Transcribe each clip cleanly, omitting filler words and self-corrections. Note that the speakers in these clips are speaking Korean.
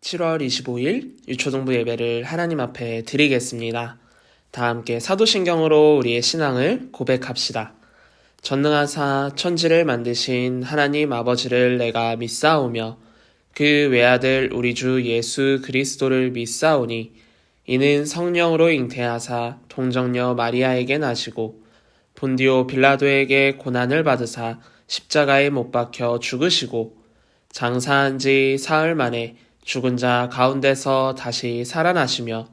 7월 25일 유초동부 예배를 하나님 앞에 드리겠습니다. 다 함께 사도신경으로 우리의 신앙을 고백합시다. 전능하사 천지를 만드신 하나님 아버지를 내가 믿사오며 그 외아들 우리 주 예수 그리스도를 믿사오니 이는 성령으로 잉태하사 동정녀 마리아에게 나시고 본디오 빌라도에게 고난을 받으사 십자가에 못 박혀 죽으시고 장사한 지 사흘 만에 죽은 자 가운데서 다시 살아나시며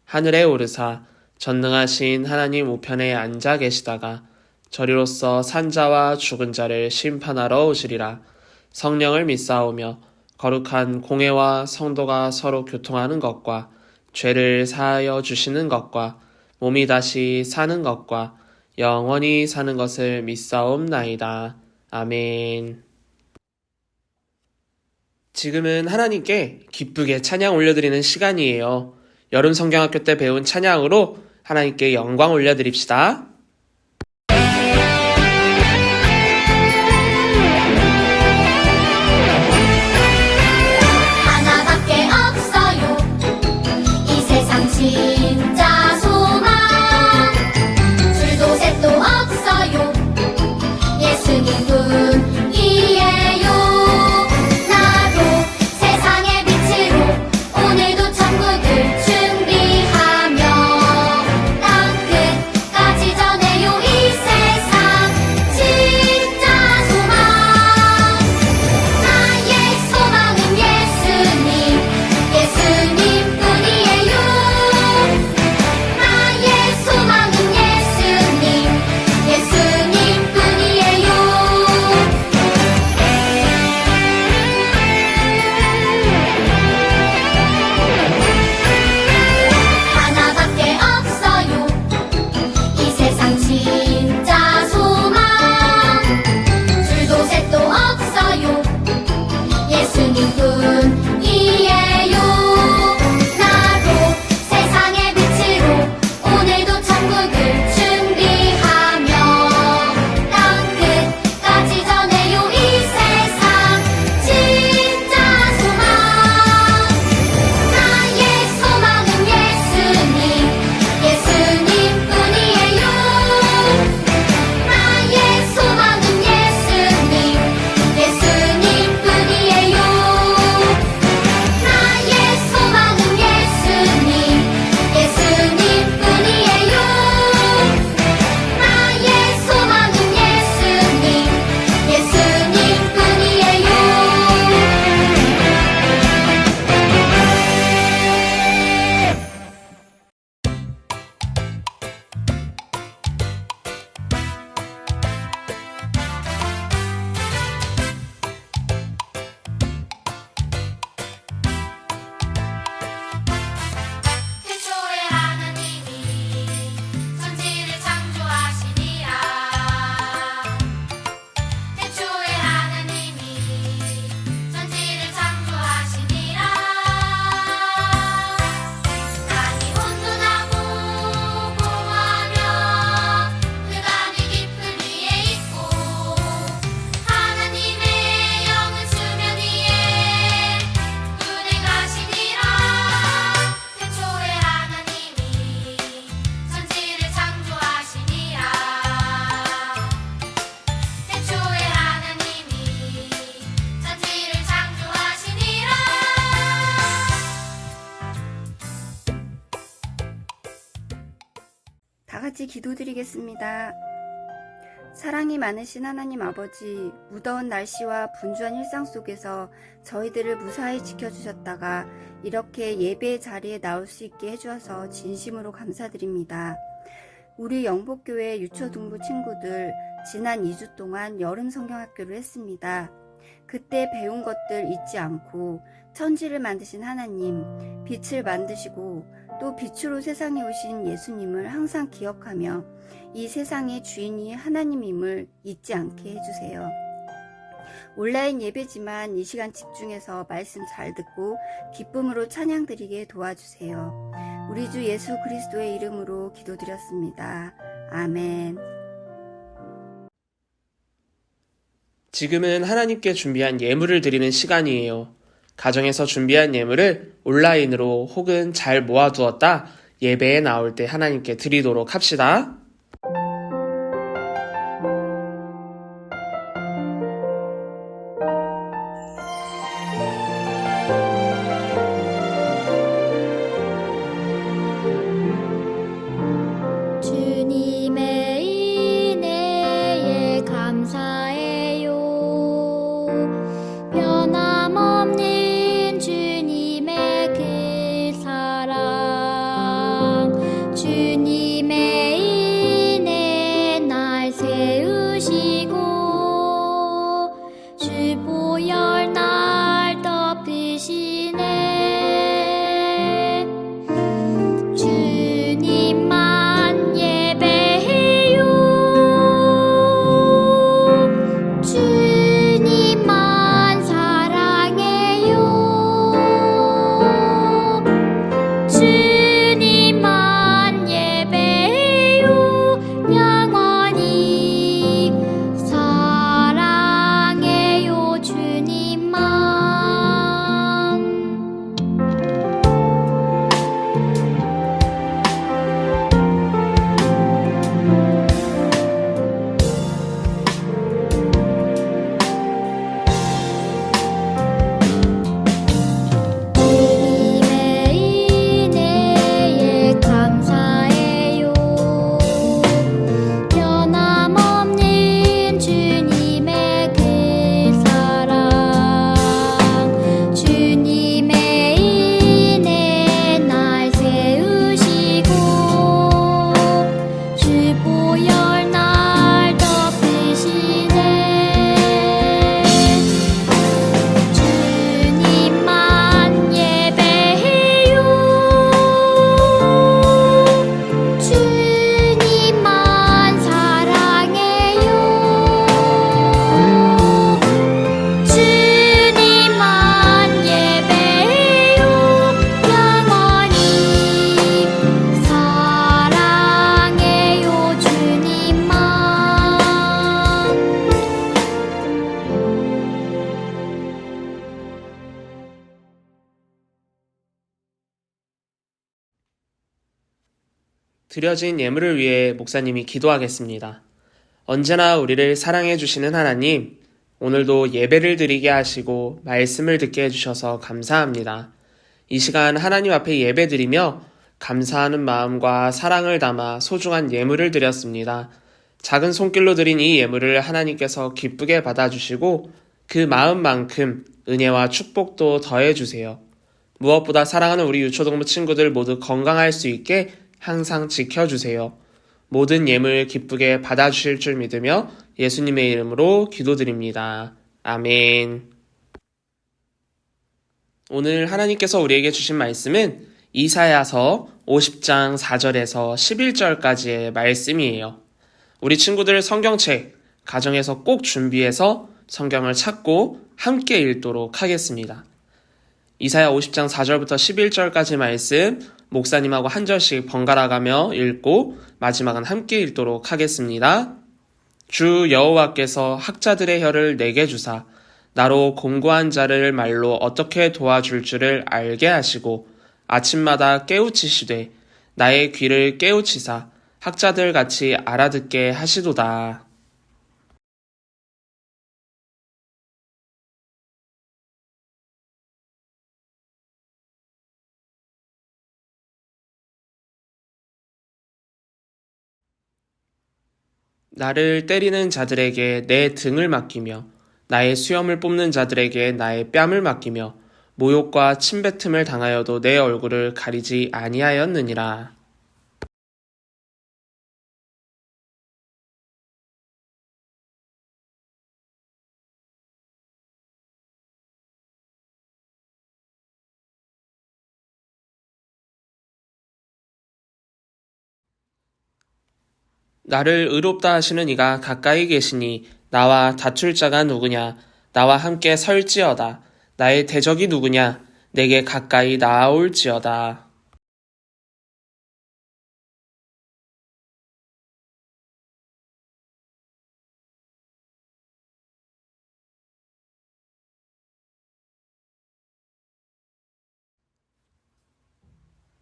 하늘에 오르사 전능하신 하나님 우편에 앉아 계시다가 저리로서 산자와 죽은 자를 심판하러 오시리라. 성령을 믿사오며 거룩한 공회와 성도가 서로 교통하는 것과 죄를 사하여 주시는 것과 몸이 다시 사는 것과 영원히 사는 것을 믿사옵나이다. 아멘. 지금은 하나님께 기쁘게 찬양 올려드리는 시간이에요. 여름 성경학교 때 배운 찬양으로 하나님께 영광 올려드립시다. 하나밖에 없어요. 이 세상 진짜 소망. 줄도 셋도 없어요. 예수님뿐이에요. 나도 세상의 빛으로 오늘도 천국을 준비하며 땅 끝까지 전해요. 이 세상 진짜 소망. 나의 소망은 예수님, 예수님뿐이에요. 나의 소망은 예수님, 예수님뿐이에요. 하나밖에 없어요. 이 세상 진짜 소망. 줄도 셋도 없어요. 예수님뿐이에요. 나도 세상의 빛으로 오늘도 천국을 준비하며 땅 끝까지 전해요. 이 세상 진짜 소망. 나의 소망은 예수님, 예수님뿐이에요. 나의 소망은 예수님, 예수님뿐이에요. 나의 소망은 예수님, 예수님뿐이에요. 나의 소망은 예수님, 예수님뿐이에요. 태초에 하나님이 천지를 창조하시니라. 태초에 하나님이 천지를 창조하시니라. 땅이 온전하고 공허하며 흑암이 깊은 위에 있고 하나님의 영은 수면 위에 운행하시니라. 태초에 하나님이 천지를 창조하시니라. 태초에 하나님이 천지를 창조하시니라. 다 같이 기도드리겠습니다. 사랑이 많으신 하나님 아버지, 무더운 날씨와 분주한 일상 속에서 저희들을 무사히 지켜주셨다가 이렇게 예배의 자리에 나올 수 있게 해주셔서 진심으로 감사드립니다. 우리 영복교회 유초등부 친구들 지난 2주 동안 여름 성경학교를 했습니다. 그때 배운 것들 잊지 않고 천지를 만드신 하나님, 빛을 만드시고 또 빛으로 세상에 오신 예수님을 항상 기억하며 이 세상의 주인이 하나님임을 잊지 않게 해주세요. 온라인 예배지만 이 시간 집중해서 말씀 잘 듣고 기쁨으로 찬양드리게 도와주세요. 우리 주 예수 그리스도의 이름으로 기도드렸습니다. 아멘. 지금은 하나님께 준비한 예물을 드리는 시간이에요. 가정에서 준비한 예물을 온라인으로 혹은 잘 모아두었다 예배에 나올 때 하나님께 드리도록 합시다. 주님의 은혜에 감사해요. 변함없는 주님의 그 사랑, 주님의 은혜 날 세우시고 주 보혈 날 덮으시네. 주님만 예배해요. 주님만 사랑해요. 주님만 예배해요. 영원히 사랑해요. 주님만. 주님의 은혜에 감사해요. 변함없는 주님의 그 사랑, 주님의 은혜 날 세우시고 주 보혈 날 덮으시네. 주님만 예배해요. 주님만 사랑해요. 주님만 예배해요. 영원히 사랑해요. 주님만. 드려진 예물을 위해 목사님이 기도하겠습니다. 언제나 우리를 사랑해 주시는 하나님, 오늘도 예배를 드리게 하시고 말씀을 듣게 해주셔서 감사합니다. 이 시간 하나님 앞에 예배 드리며 감사하는 마음과 사랑을 담아 소중한 예물을 드렸습니다. 작은 손길로 드린 이 예물을 하나님께서 기쁘게 받아주시고 그 마음만큼 은혜와 축복도 더해주세요. 무엇보다 사랑하는 우리 유초동부 친구들 모두 건강할 수 있게 항상 지켜주세요. 모든 예물 기쁘게 받아주실 줄 믿으며 예수님의 이름으로 기도드립니다. 아멘. 오늘 하나님께서 우리에게 주신 말씀은 이사야서 50장 4절에서 11절까지의 말씀이에요. 우리 친구들 성경책 가정에서 꼭 준비해서 성경을 찾고 함께 읽도록 하겠습니다. 이사야 50장 4절부터 11절까지 말씀 목사님하고 한 절씩 번갈아 가며 읽고 마지막은 함께 읽도록 하겠습니다. 주 여호와께서 학자들의 혀를 내게 주사 나로 공고한 자를 말로 어떻게 도와줄 줄을 알게 하시고 아침마다 깨우치시되 나의 귀를 깨우치사 학자들 같이 알아듣게 하시도다. 나를 때리는 자들에게 내 등을 맡기며 나의 수염을 뽑는 자들에게 나의 뺨을 맡기며 모욕과 침뱉음을 당하여도 내 얼굴을 가리지 아니하였느니라. 나를 의롭다 하시는 이가 가까이 계시니 나와 다툴 자가 누구냐? 나와 함께 설지어다. 나의 대적이 누구냐? 내게 가까이 나아올지어다.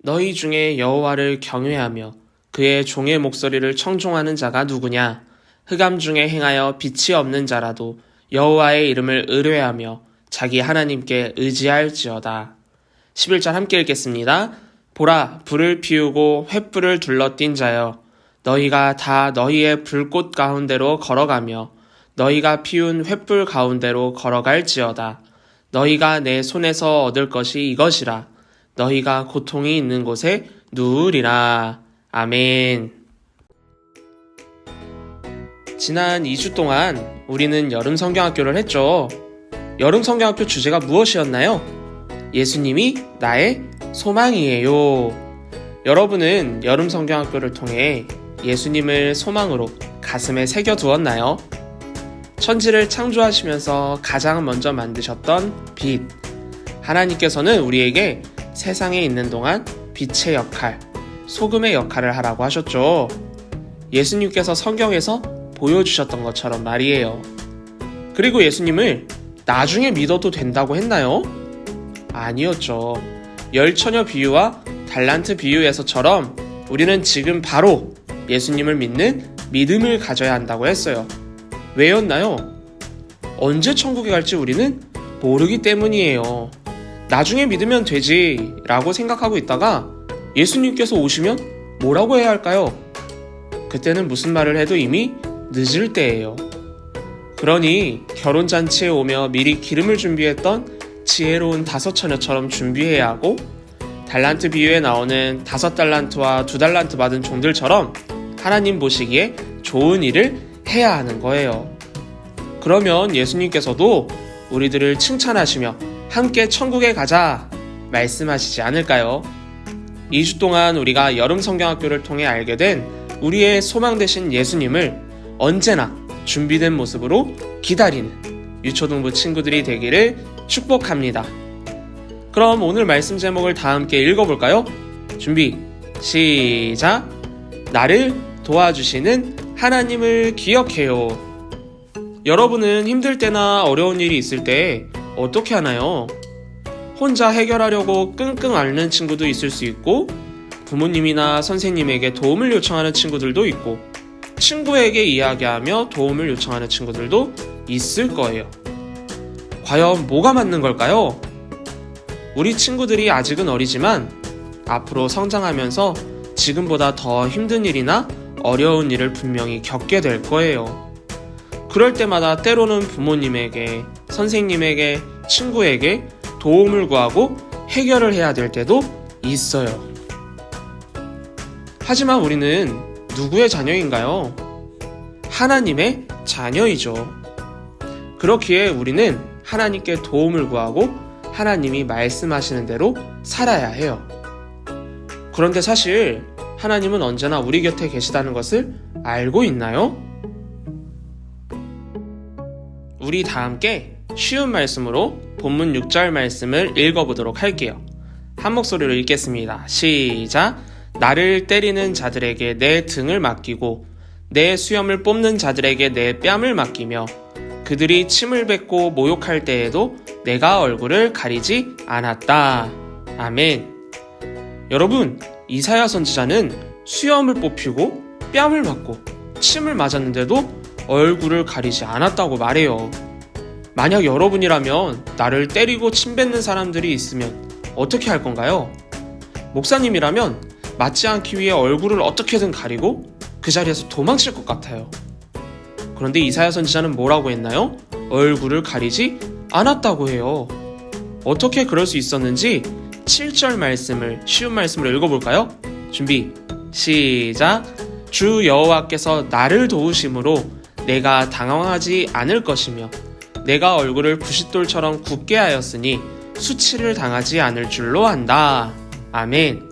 너희 중에 여호와를 경외하며 그의 종의 목소리를 청종하는 자가 누구냐? 흑암 중에 행하여 빛이 없는 자라도 여호와의 이름을 의뢰하며 자기 하나님께 의지할지어다. 11절 함께 읽겠습니다. 보라, 불을 피우고 횃불을 둘러띈 자여, 너희가 다 너희의 불꽃 가운데로 걸어가며 너희가 피운 횃불 가운데로 걸어갈지어다. 너희가 내 손에서 얻을 것이 이것이라. 너희가 고통이 있는 곳에 누우리라. 아멘. 지난 2주 동안 우리는 여름 성경학교를 했죠. 여름 성경학교 주제가 무엇이었나요? 예수님이 나의 소망이에요. 여러분은 여름 성경학교를 통해 예수님을 소망으로 가슴에 새겨두었나요? 천지를 창조하시면서 가장 먼저 만드셨던 빛. 하나님께서는 우리에게 세상에 있는 동안 빛의 역할, 소금의 역할을 하라고 하셨죠. 예수님께서 성경에서 보여주셨던 것처럼 말이에요. 그리고 예수님을 나중에 믿어도 된다고 했나요? 아니었죠. 열처녀 비유와 달란트 비유에서처럼 우리는 지금 바로 예수님을 믿는 믿음을 가져야 한다고 했어요. 왜였나요? 언제 천국에 갈지 우리는 모르기 때문이에요. 나중에 믿으면 되지 라고 생각하고 있다가 예수님께서 오시면 뭐라고 해야 할까요? 그때는 무슨 말을 해도 이미 늦을 때예요. 그러니 결혼잔치에 오며 미리 기름을 준비했던 지혜로운 5처녀처럼 준비해야 하고, 달란트 비유에 나오는 5달란트와 2달란트 받은 종들처럼 하나님 보시기에 좋은 일을 해야 하는 거예요. 그러면 예수님께서도 우리들을 칭찬하시며 함께 천국에 가자 말씀하시지 않을까요? 2주 동안 우리가 여름 성경학교를 통해 알게 된 우리의 소망 되신 예수님을 언제나 준비된 모습으로 기다리는 유초등부 친구들이 되기를 축복합니다. 그럼 오늘 말씀 제목을 다 함께 읽어볼까요? 준비, 시작! 나를 도와주시는 하나님을 기억해요. 여러분은 힘들 때나 어려운 일이 있을 때 어떻게 하나요? 혼자 해결하려고 끙끙 앓는 친구도 있을 수 있고, 부모님이나 선생님에게 도움을 요청하는 친구들도 있고, 친구에게 이야기하며 도움을 요청하는 친구들도 있을 거예요. 과연 뭐가 맞는 걸까요? 우리 친구들이 아직은 어리지만 앞으로 성장하면서 지금보다 더 힘든 일이나 어려운 일을 분명히 겪게 될 거예요. 그럴 때마다 때로는 부모님에게, 선생님에게, 친구에게 도움을 구하고 해결을 해야 될 때도 있어요. 하지만 우리는 누구의 자녀인가요? 하나님의 자녀이죠. 그렇기에 우리는 하나님께 도움을 구하고 하나님이 말씀하시는 대로 살아야 해요. 그런데 사실 하나님은 언제나 우리 곁에 계시다는 것을 알고 있나요? 우리 다 함께 쉬운 말씀으로 본문 6절 말씀을 읽어보도록 할게요. 한 목소리로 읽겠습니다. 시작! 나를 때리는 자들에게 내 등을 맡기고 내 수염을 뽑는 자들에게 내 뺨을 맡기며 그들이 침을 뱉고 모욕할 때에도 내가 얼굴을 가리지 않았다. 아멘. 여러분, 이사야 선지자는 수염을 뽑히고 뺨을 맞고 침을 맞았는데도 얼굴을 가리지 않았다고 말해요. 만약 여러분이라면 나를 때리고 침 뱉는 사람들이 있으면 어떻게 할 건가요? 목사님이라면 맞지 않기 위해 얼굴을 어떻게든 가리고 그 자리에서 도망칠 것 같아요. 그런데 이사야 선지자는 뭐라고 했나요? 얼굴을 가리지 않았다고 해요. 어떻게 그럴 수 있었는지 7절 말씀을, 쉬운 말씀을 읽어볼까요? 준비, 시작! 주 여호와께서 나를 도우심으로 내가 당황하지 않을 것이며 내가 얼굴을 부싯돌처럼 굳게 하였으니 수치를 당하지 않을 줄로 안다. 아멘.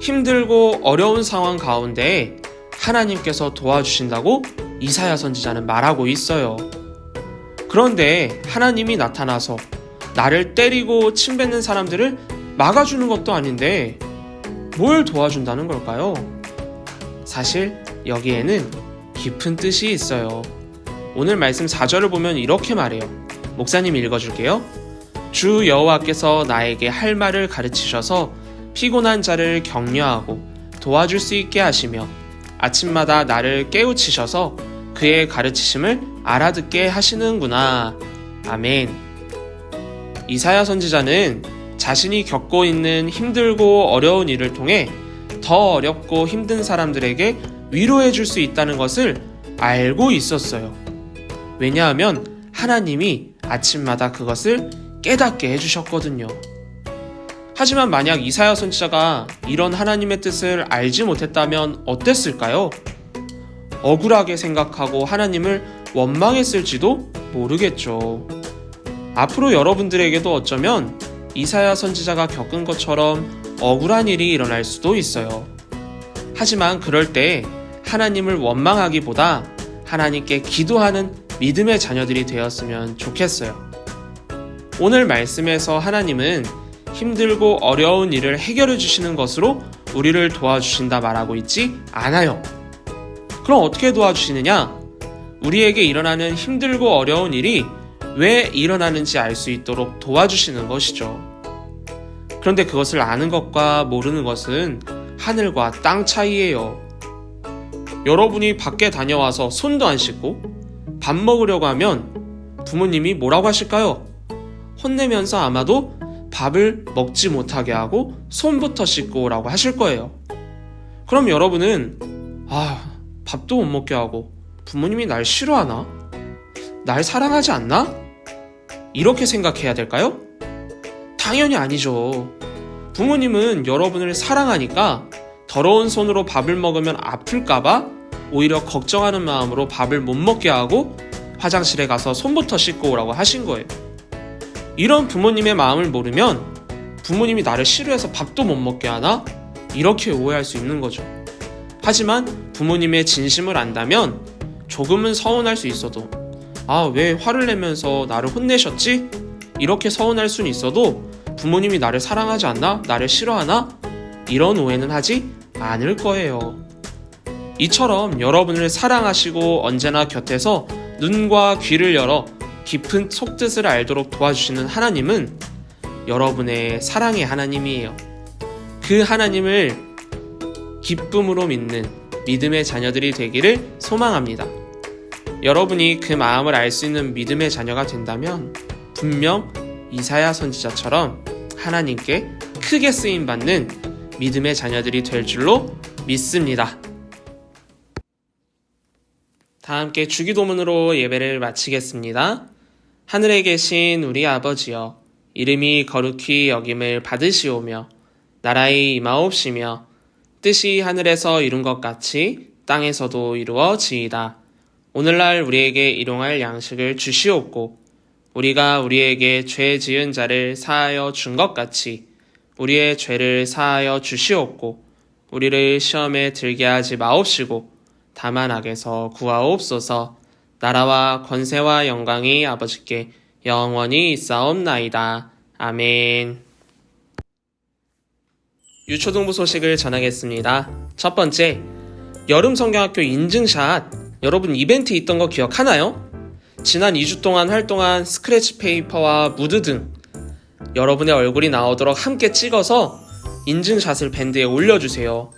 힘들고 어려운 상황 가운데 하나님께서 도와주신다고 이사야 선지자는 말하고 있어요. 그런데 하나님이 나타나서 나를 때리고 침 뱉는 사람들을 막아주는 것도 아닌데 뭘 도와준다는 걸까요? 사실 여기에는 깊은 뜻이 있어요. 오늘 말씀 4절을 보면 이렇게 말해요. 목사님 읽어줄게요. 주 여호와께서 나에게 할 말을 가르치셔서 피곤한 자를 격려하고 도와줄 수 있게 하시며 아침마다 나를 깨우치셔서 그의 가르치심을 알아듣게 하시는구나. 아멘. 이사야 선지자는 자신이 겪고 있는 힘들고 어려운 일을 통해 더 어렵고 힘든 사람들에게 위로해 줄 수 있다는 것을 알고 있었어요. 왜냐하면 하나님이 아침마다 그것을 깨닫게 해주셨거든요. 하지만 만약 이사야 선지자가 이런 하나님의 뜻을 알지 못했다면 어땠을까요? 억울하게 생각하고 하나님을 원망했을지도 모르겠죠. 앞으로 여러분들에게도 어쩌면 이사야 선지자가 겪은 것처럼 억울한 일이 일어날 수도 있어요. 하지만 그럴 때 하나님을 원망하기보다 하나님께 기도하는 믿음의 자녀들이 되었으면 좋겠어요. 오늘 말씀에서 하나님은 힘들고 어려운 일을 해결해 주시는 것으로 우리를 도와주신다 말하고 있지 않아요. 그럼 어떻게 도와주시느냐? 우리에게 일어나는 힘들고 어려운 일이 왜 일어나는지 알 수 있도록 도와주시는 것이죠. 그런데 그것을 아는 것과 모르는 것은 하늘과 땅 차이예요. 여러분이 밖에 다녀와서 손도 안 씻고 밥 먹으려고 하면 부모님이 뭐라고 하실까요? 혼내면서 아마도 밥을 먹지 못하게 하고 손부터 씻고 오라고 하실 거예요. 그럼 여러분은 밥도 못 먹게 하고 부모님이 날 싫어하나? 날 사랑하지 않나? 이렇게 생각해야 될까요? 당연히 아니죠. 부모님은 여러분을 사랑하니까 더러운 손으로 밥을 먹으면 아플까봐 오히려 걱정하는 마음으로 밥을 못 먹게 하고 화장실에 가서 손부터 씻고 오라고 하신 거예요. 이런 부모님의 마음을 모르면 부모님이 나를 싫어해서 밥도 못 먹게 하나? 이렇게 오해할 수 있는 거죠. 하지만 부모님의 진심을 안다면 조금은 서운할 수 있어도 왜 화를 내면서 나를 혼내셨지? 이렇게 서운할 수는 있어도 부모님이 나를 사랑하지 않나? 나를 싫어하나? 이런 오해는 하지 않을 거예요. 이처럼 여러분을 사랑하시고 언제나 곁에서 눈과 귀를 열어 깊은 속뜻을 알도록 도와주시는 하나님은 여러분의 사랑의 하나님이에요. 그 하나님을 기쁨으로 믿는 믿음의 자녀들이 되기를 소망합니다. 여러분이 그 마음을 알 수 있는 믿음의 자녀가 된다면 분명 이사야 선지자처럼 하나님께 크게 쓰임받는 믿음의 자녀들이 될 줄로 믿습니다. 다 함께 주기도문으로 예배를 마치겠습니다. 하늘에 계신 우리 아버지여, 이름이 거룩히 여김을 받으시오며 나라의 임하옵시며 뜻이 하늘에서 이룬 것 같이 땅에서도 이루어지이다. 오늘날 우리에게 일용할 양식을 주시옵고 우리가 우리에게 죄 지은 자를 사하여 준 것 같이 우리의 죄를 사하여 주시옵고 우리를 시험에 들게 하지 마옵시고 다만 악에서 구하옵소서. 나라와 권세와 영광이 아버지께 영원히 있사옵나이다. 아멘. 유초등부 소식을 전하겠습니다. 첫 번째, 여름 성경학교 인증샷. 여러분 이벤트 있던 거 기억하나요? 지난 2주 동안 활동한 스크래치 페이퍼와 무드 등 여러분의 얼굴이 나오도록 함께 찍어서 인증샷을 밴드에 올려주세요.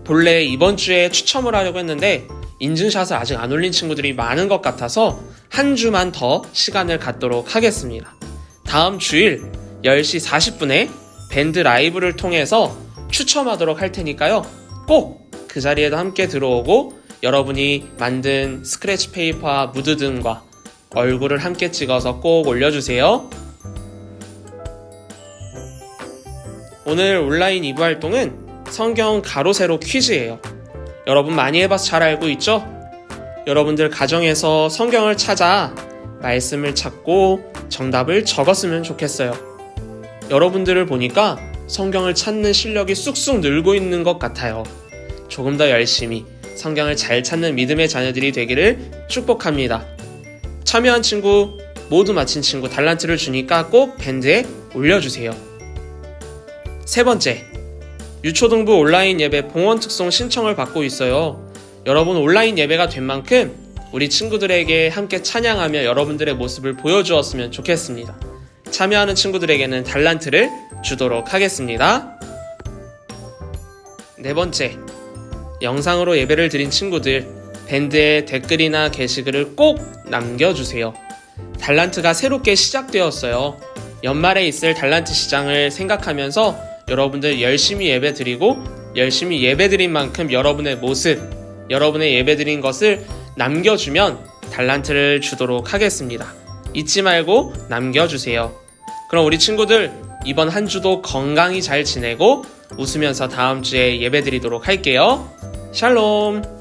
본래 이번 주에 추첨을 하려고 했는데 인증샷을 아직 안 올린 친구들이 많은 것 같아서 한 주만 더 시간을 갖도록 하겠습니다. 다음 주일 10시 40분에 밴드 라이브를 통해서 추첨하도록 할 테니까요. 꼭 그 자리에도 함께 들어오고 여러분이 만든 스크래치 페이퍼와 무드 등과 얼굴을 함께 찍어서 꼭 올려주세요. 오늘 온라인 2부 활동은 성경 가로 세로 퀴즈예요. 여러분 많이 해봐서 잘 알고 있죠? 여러분들 가정에서 성경을 찾아 말씀을 찾고 정답을 적었으면 좋겠어요. 여러분들을 보니까 성경을 찾는 실력이 쑥쑥 늘고 있는 것 같아요. 조금 더 열심히 성경을 잘 찾는 믿음의 자녀들이 되기를 축복합니다. 참여한 친구, 모두 마친 친구 달란트를 주니까 꼭 밴드에 올려주세요. 세 번째, 유초등부 온라인 예배 봉헌 특송 신청을 받고 있어요. 여러분 온라인 예배가 된 만큼 우리 친구들에게 함께 찬양하며 여러분들의 모습을 보여주었으면 좋겠습니다. 참여하는 친구들에게는 달란트를 주도록 하겠습니다. 네 번째, 영상으로 예배를 드린 친구들, 밴드에 댓글이나 게시글을 꼭 남겨주세요. 달란트가 새롭게 시작되었어요. 연말에 있을 달란트 시장을 생각하면서 여러분들 열심히 예배 드리고 열심히 예배 드린 만큼 여러분의 모습, 여러분의 예배 드린 것을 남겨주면 달란트를 주도록 하겠습니다. 잊지 말고 남겨주세요. 그럼 우리 친구들 이번 한 주도 건강히 잘 지내고 웃으면서 다음 주에 예배 드리도록 할게요. 샬롬.